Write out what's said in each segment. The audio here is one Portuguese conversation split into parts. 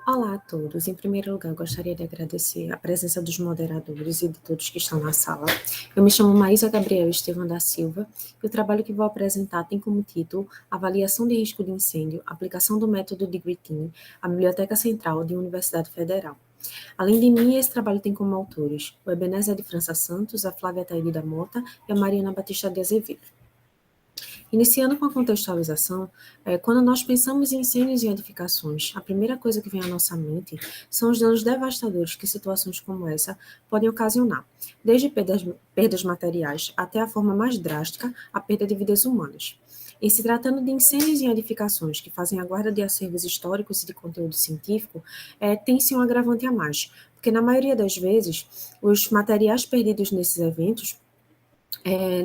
Olá a todos. Em primeiro lugar, gostaria de agradecer a presença dos moderadores e de todos que estão na sala. Eu me chamo Maísa Gabriel Estevam da Silva e o trabalho que vou apresentar tem como título Avaliação de Risco de Incêndio, Aplicação do Método de Grittini à Biblioteca Central de Universidade Federal. Além de mim, esse trabalho tem como autores o Ebenezer de França Santos, a Flávia Taide da Mota e a Mariana Batista de Azevedo. Iniciando com a contextualização, quando nós pensamos em incêndios e edificações, a primeira coisa que vem à nossa mente são os danos devastadores que situações como essa podem ocasionar, desde perdas materiais até a forma mais drástica, a perda de vidas humanas. Em se tratando de incêndios em edificações que fazem a guarda de acervos históricos e de conteúdo científico, tem-se um agravante a mais, porque na maioria das vezes, os materiais perdidos nesses eventos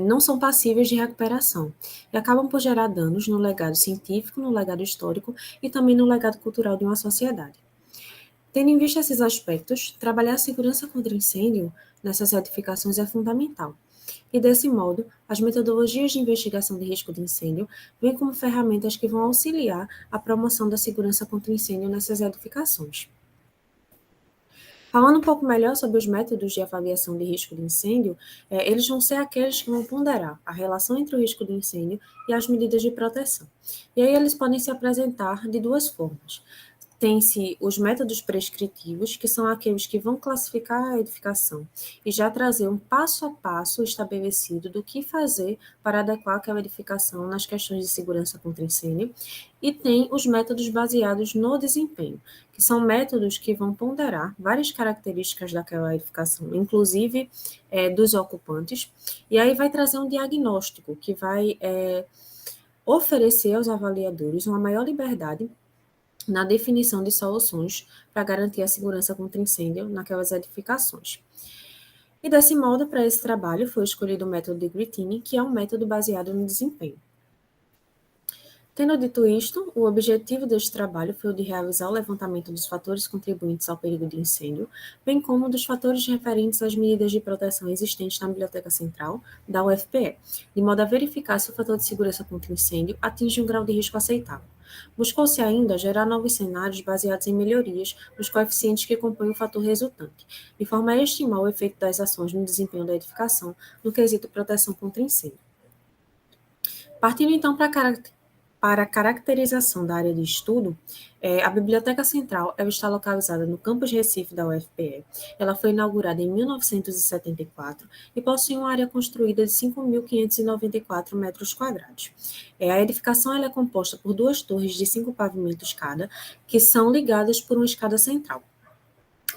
não são passíveis de recuperação e acabam por gerar danos no legado científico, no legado histórico e também no legado cultural de uma sociedade. Tendo em vista esses aspectos, trabalhar a segurança contra incêndio nessas edificações é fundamental. E desse modo, as metodologias de investigação de risco de incêndio vêm como ferramentas que vão auxiliar a promoção da segurança contra incêndio nessas edificações. Falando um pouco melhor sobre os métodos de avaliação de risco de incêndio, eles vão ser aqueles que vão ponderar a relação entre o risco de incêndio e as medidas de proteção. E aí eles podem se apresentar de duas formas. Tem-se os métodos prescritivos, que são aqueles que vão classificar a edificação e já trazer um passo a passo estabelecido do que fazer para adequar aquela edificação nas questões de segurança contra incêndio. E tem os métodos baseados no desempenho, que são métodos que vão ponderar várias características daquela edificação, inclusive dos ocupantes, e aí vai trazer um diagnóstico que vai oferecer aos avaliadores uma maior liberdade na definição de soluções para garantir a segurança contra incêndio naquelas edificações. E desse modo, para esse trabalho, foi escolhido o método de Grittini, que é um método baseado no desempenho. Tendo dito isto, o objetivo deste trabalho foi o de realizar o levantamento dos fatores contribuintes ao perigo de incêndio, bem como dos fatores referentes às medidas de proteção existentes na Biblioteca Central da UFPE, de modo a verificar se o fator de segurança contra incêndio atinge um grau de risco aceitável. Buscou-se ainda gerar novos cenários baseados em melhorias nos coeficientes que compõem o fator resultante, de forma a estimar o efeito das ações no desempenho da edificação no quesito proteção contra incêndio. Partindo então para a caracterização da área de estudo, a Biblioteca Central ela está localizada no campus Recife da UFPE. Ela foi inaugurada em 1974 e possui uma área construída de 5.594 metros quadrados. A edificação ela é composta por duas torres de 5 pavimentos cada, que são ligadas por uma escada central.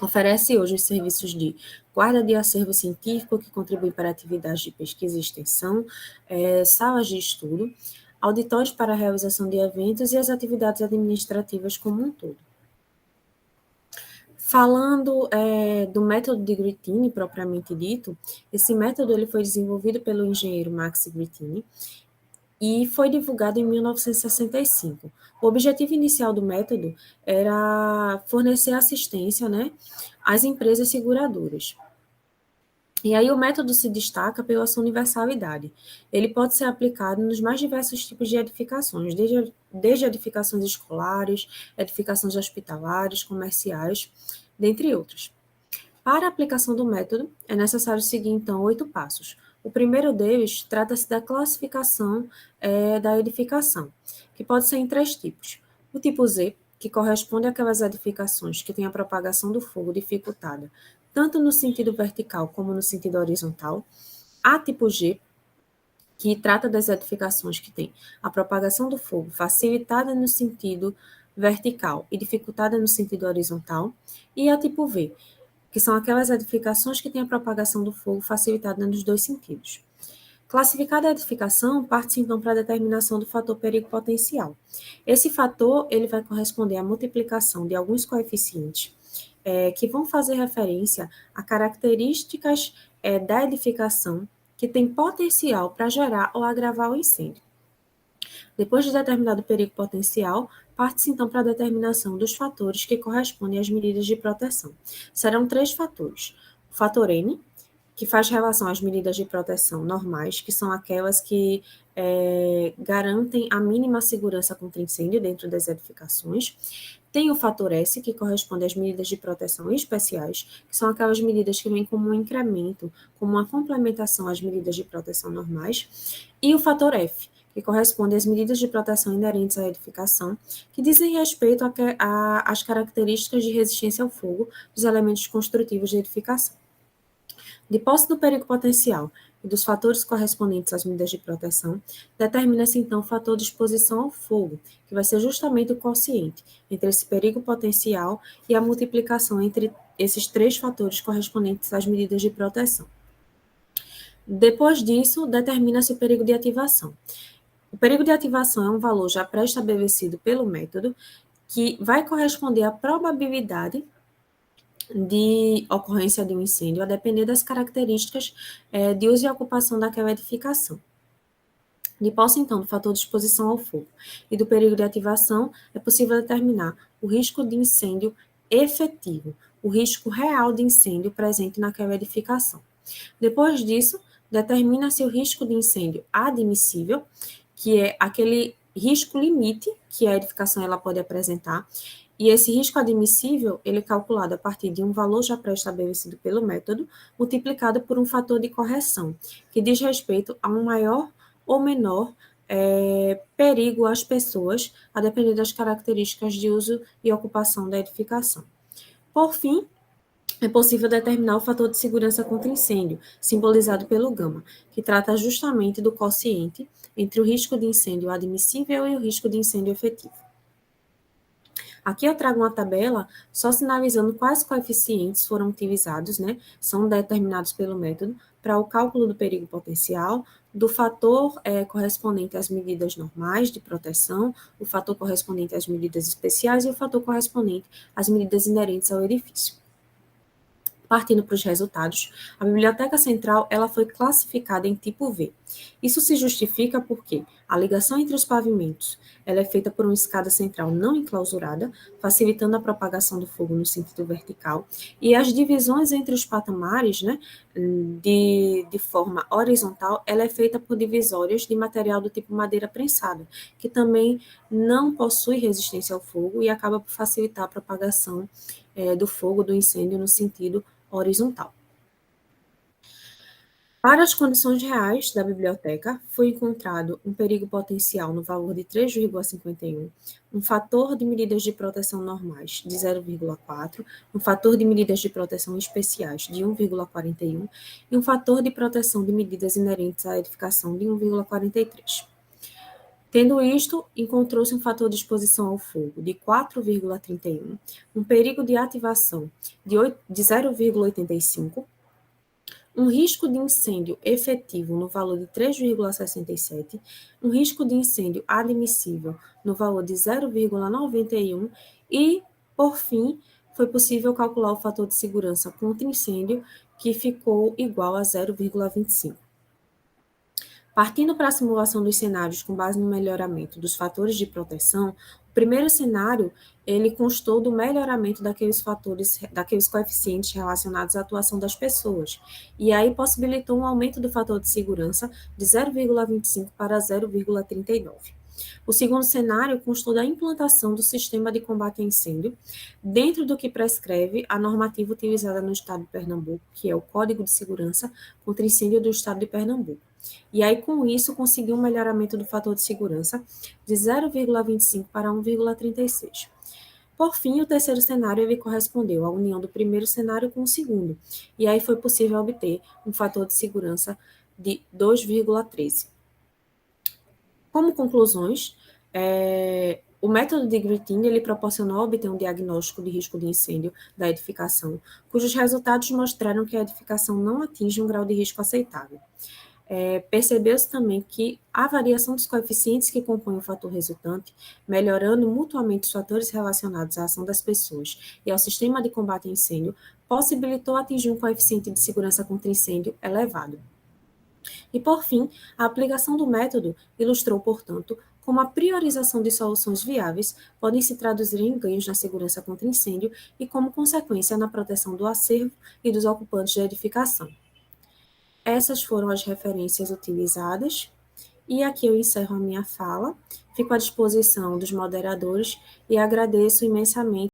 Oferece hoje os serviços de guarda de acervo científico, que contribui para atividades de pesquisa e extensão, salas de estudo, auditórios para a realização de eventos e as atividades administrativas como um todo. Falando do método de Grittini, propriamente dito, esse método ele foi desenvolvido pelo engenheiro Max Grittini e foi divulgado em 1965. O objetivo inicial do método era fornecer assistência, né, às empresas seguradoras. E aí o método se destaca pela sua universalidade. Ele pode ser aplicado nos mais diversos tipos de edificações, desde edificações escolares, edificações hospitalares, comerciais, dentre outros. Para a aplicação do método, é necessário seguir, então, 8 passos. O primeiro deles trata-se da classificação da edificação, que pode ser em 3 tipos. O tipo Z, que corresponde àquelas edificações que têm a propagação do fogo dificultada, tanto no sentido vertical como no sentido horizontal. A tipo G, que trata das edificações que têm a propagação do fogo facilitada no sentido vertical e dificultada no sentido horizontal. E a tipo V, que são aquelas edificações que têm a propagação do fogo facilitada nos dois sentidos. Classificada a edificação, parte-se então para a determinação do fator perigo potencial. Esse fator ele vai corresponder à multiplicação de alguns coeficientes que vão fazer referência a características da edificação que tem potencial para gerar ou agravar o incêndio. Depois de determinado perigo potencial, parte-se então para a determinação dos fatores que correspondem às medidas de proteção. Serão 3 fatores. O fator N, que faz relação às medidas de proteção normais, que são aquelas que garantem a mínima segurança contra incêndio dentro das edificações. Tem o fator S, que corresponde às medidas de proteção especiais, que são aquelas medidas que vêm como um incremento, como uma complementação às medidas de proteção normais. E o fator F, que corresponde às medidas de proteção inerentes à edificação, que dizem respeito às características de resistência ao fogo dos elementos construtivos de edificação. De posse do perigo potencial e dos fatores correspondentes às medidas de proteção, determina-se então o fator de exposição ao fogo, que vai ser justamente o quociente entre esse perigo potencial e a multiplicação entre esses três fatores correspondentes às medidas de proteção. Depois disso, determina-se o perigo de ativação. O perigo de ativação é um valor já pré-estabelecido pelo método, que vai corresponder à probabilidade de ocorrência de um incêndio, a depender das características de uso e ocupação daquela edificação. De posse, então, do fator de exposição ao fogo e do perigo de ativação, é possível determinar o risco de incêndio efetivo, o risco real de incêndio presente naquela edificação. Depois disso, determina-se o risco de incêndio admissível, que é aquele risco limite que a edificação ela pode apresentar, e esse risco admissível, ele é calculado a partir de um valor já pré-estabelecido pelo método, multiplicado por um fator de correção, que diz respeito a um maior ou menor perigo às pessoas, a depender das características de uso e ocupação da edificação. Por fim, é possível determinar o fator de segurança contra incêndio, simbolizado pelo gama, que trata justamente do quociente entre o risco de incêndio admissível e o risco de incêndio efetivo. Aqui eu trago uma tabela só sinalizando quais coeficientes foram utilizados, né? São determinados pelo método para o cálculo do perigo potencial, do fator correspondente às medidas normais de proteção, o fator correspondente às medidas especiais e o fator correspondente às medidas inerentes ao edifício. Partindo para os resultados, a Biblioteca Central ela foi classificada em tipo V. Isso se justifica porque a ligação entre os pavimentos ela é feita por uma escada central não enclausurada, facilitando a propagação do fogo no sentido vertical, e as divisões entre os patamares, né, de forma horizontal, ela é feita por divisórias de material do tipo madeira prensada, que também não possui resistência ao fogo e acaba por facilitar a propagação do fogo, do incêndio, no sentido horizontal. Para as condições reais da biblioteca, foi encontrado um perigo potencial no valor de 3,51, um fator de medidas de proteção normais de 0,4, um fator de medidas de proteção especiais de 1,41 e um fator de proteção de medidas inerentes à edificação de 1,43. Tendo isto, encontrou-se um fator de exposição ao fogo de 4,31, um perigo de ativação de 0,85, um risco de incêndio efetivo no valor de 3,67, um risco de incêndio admissível no valor de 0,91 e, por fim, foi possível calcular o fator de segurança contra incêndio, que ficou igual a 0,25. Partindo para a simulação dos cenários com base no melhoramento dos fatores de proteção, o primeiro cenário, ele constou do melhoramento daqueles fatores, daqueles coeficientes relacionados à atuação das pessoas, e aí possibilitou um aumento do fator de segurança de 0,25 para 0,39. O segundo cenário constou da implantação do sistema de combate a incêndio, dentro do que prescreve a normativa utilizada no Estado de Pernambuco, que é o Código de Segurança contra Incêndio do Estado de Pernambuco. E aí, com isso, conseguiu um melhoramento do fator de segurança de 0,25 para 1,36. Por fim, o terceiro cenário ele correspondeu à união do primeiro cenário com o segundo, e aí foi possível obter um fator de segurança de 2,13. Como conclusões, o método de Grittin ele proporcionou obter um diagnóstico de risco de incêndio da edificação, cujos resultados mostraram que a edificação não atinge um grau de risco aceitável. Percebeu-se também que a variação dos coeficientes que compõem o fator resultante, melhorando mutuamente os fatores relacionados à ação das pessoas e ao sistema de combate a incêndio, possibilitou atingir um coeficiente de segurança contra incêndio elevado. E, por fim, a aplicação do método ilustrou, portanto, como a priorização de soluções viáveis podem se traduzir em ganhos na segurança contra incêndio e, como consequência, na proteção do acervo e dos ocupantes da edificação. Essas foram as referências utilizadas, e aqui eu encerro a minha fala. Fico à disposição dos moderadores e agradeço imensamente